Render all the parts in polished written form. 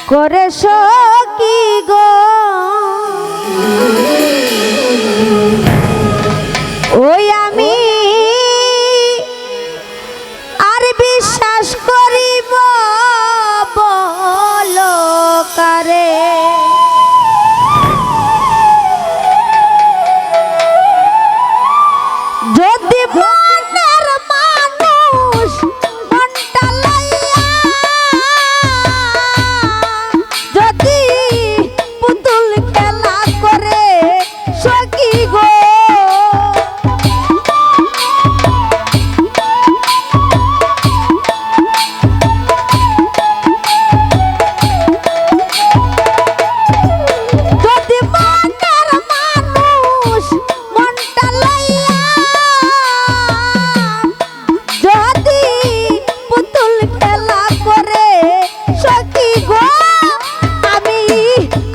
করে সখী গো ওই আমি আর বিশ্বাস করিব বলো কারে যদি মনের মানুষ মনটা লইয়া যদি পুতুল খেলা করে সখী গো যদি মনের মানুষ মনটা লইয়া যদি পুতুল খেলা করে সখী গো আমি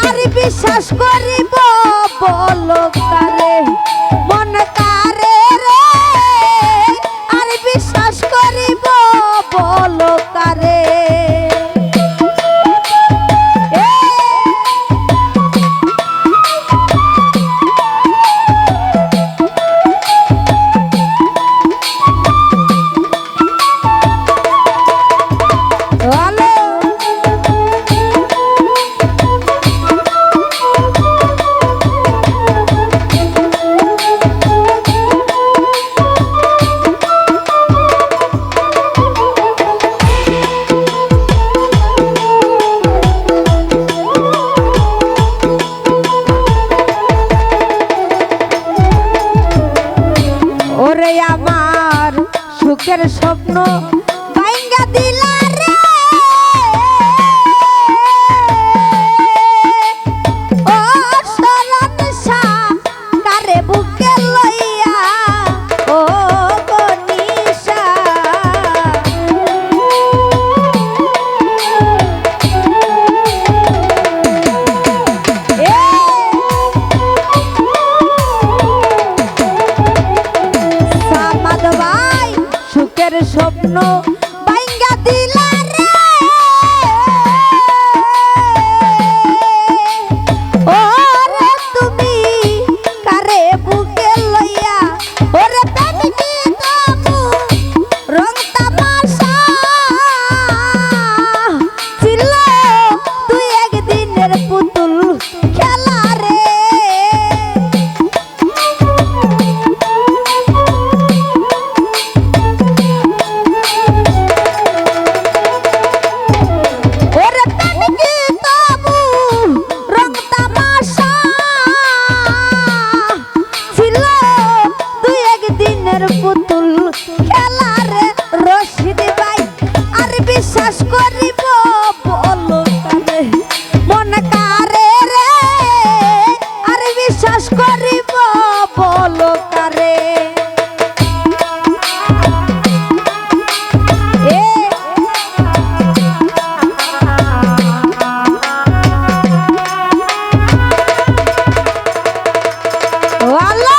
আর বিশ্বাস করিব বলো কারে মন কারে রে আর বিশ্বাস করিব বলো কারে ওরে আমার সুখের স্বপ্ন ভাঙ্গা দিলা রে ও শরণ শাহ কারে বুকে লইয়া ও গনিশা সামাদ ভাই সুখের স্বপ্ন ভাঙ্গা দিলা রে ওরে তুমি কারে বুকে লইয়া ওরে প্রেমিকি তবু রং তামাশা ছিল তুই একদিনের পুতুল খেলা রে ওরে প্রেমিকি তবু রং তামাশা ছিল তুই একদিনের পুতুল খেলা রে রশিদ ভাই আর বিশ্বাস করিব বলো কারে মন কারে রে আর বিশ্বাস করিব বলো কারে এ আল্লাহ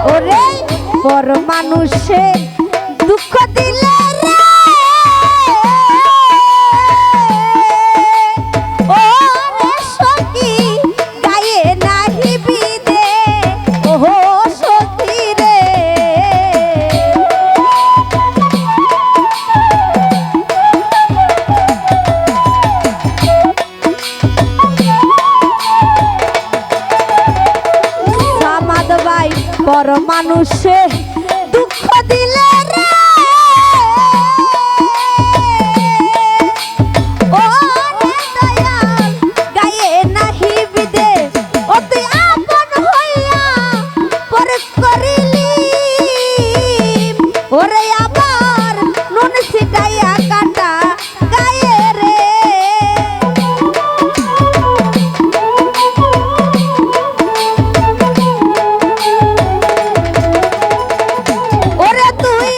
ওরে পর মানুষে দুঃখ দিলে রে ওরে সখী গায়ে নাহি বিদে ওহো সখী রে সামাদ ভাই পর মানুষে দুঃখ দিলে রে ওরে দয়াল গায়ে নাহি বিদে ও তুই আপন হইয়া পরে করিলি ওরে আবার নুন ছিটাইয়া কাটা গায়ে রে ওরে তুই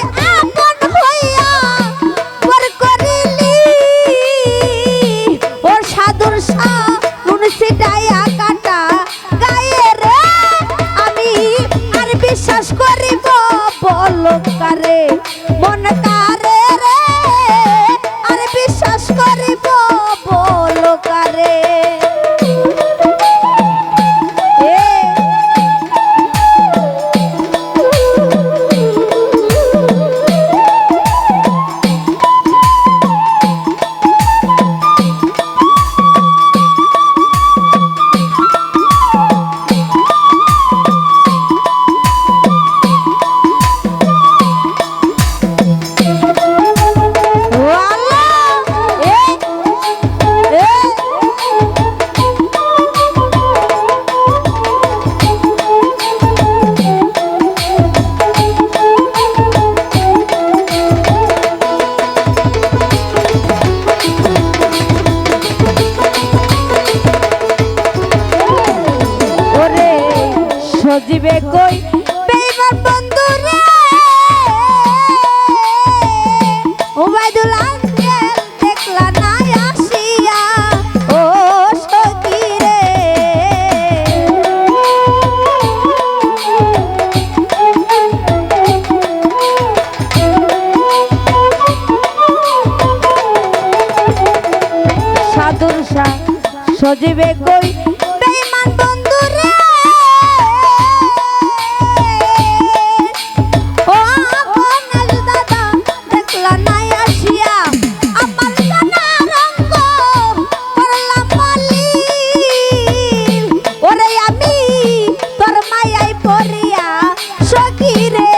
সখী রে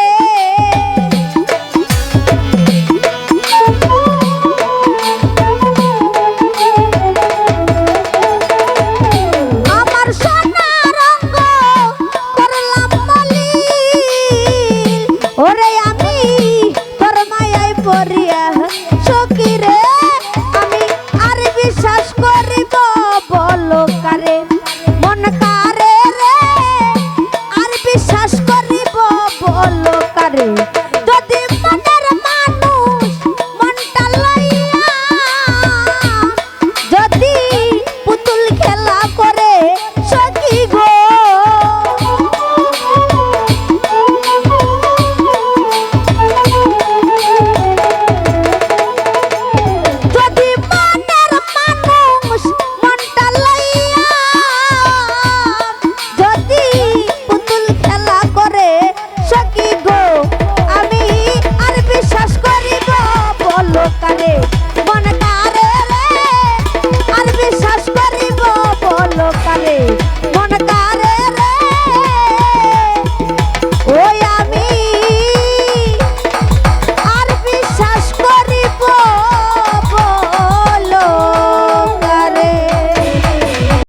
আমার সোনার অঙ্গ করলাম মলিন ওরে আমি তোর মায়ায় পড়িয়া সখী রে আমি আর বিশ্বাস করিব বলো কারে মন কারে রে আর বিশ্বাস করিব বলো কারে